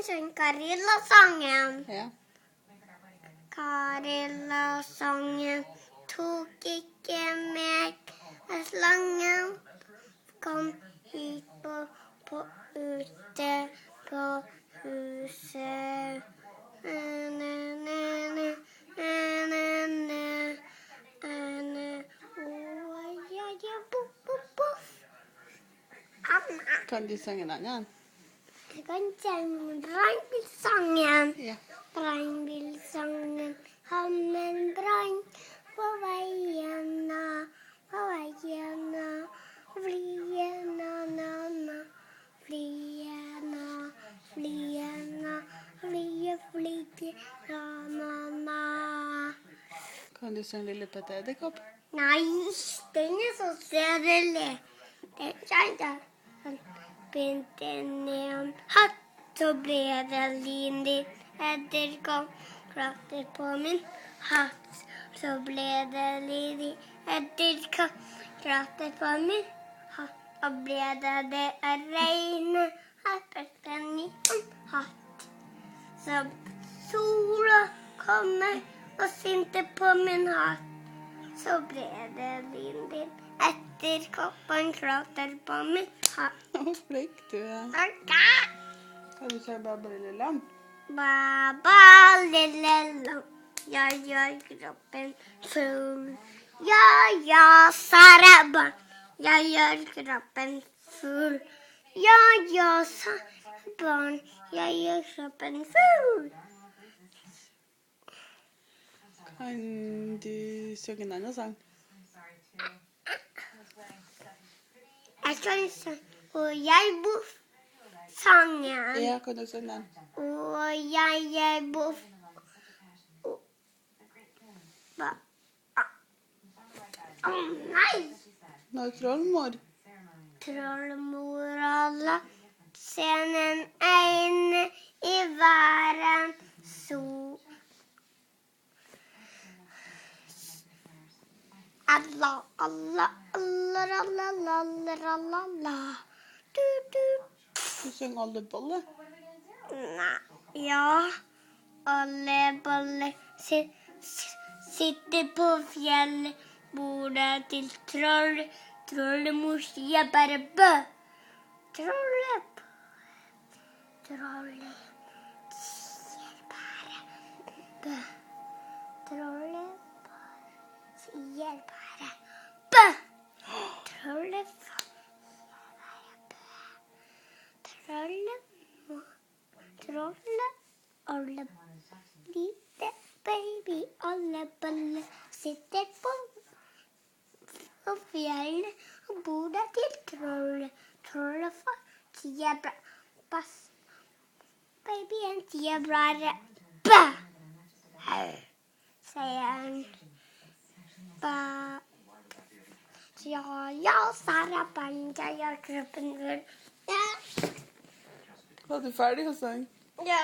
kan synge Karilla-sangen. Ja. Karilla-sangen tok ikke meg. Slangen kom hit på ute på huset. Kan du synge en annen? Jeg kan synge regnbilsangen. Ja. Regnbilsangen, hammen brann på veien, flyene, flyte, Kan du synge Lille Petter Edderkopp? Nei, den så sørlig. Den kjente han begynte ned en hatt, så ble det lindig edderkopp. Klatret på min hatt, så ble det lindig edderkopp. Klatret på min hatt, og ble det regne en ny hatt. Så sola kommer og sinte på min hatt. Så ble det lindig edderkoppen klatrer på min hatt. Hvor flink du er. Kan du synge Baba lille lam? Baba lille lam, jeg gjør kroppen full. Ja, sære barn, jeg gjør kroppen full. Ja, sære barn, jeg gjør kroppen full. Kan du synge en annen sang? Jeg kan synge, og jeg bor sangen. Ja, kan du synge den? Og jeg bor nei! Nå er trollmor. Trollmor alle scenen ene i verden så alla du Du synger alle boller. nei ja alle boller sitter på fjellet bordet til trollemor sier bare bø trollemor sier bare bø trollemor sier bare bø trollemor alle lite baby, alle baller sitter på fjellet og bordet til trollefar sier bra, pass, babyen sier bare bæ, sier han, bæ, ja, Sara Banja, jeg kroppen full, ja. Var du ferdig å synge? Ja.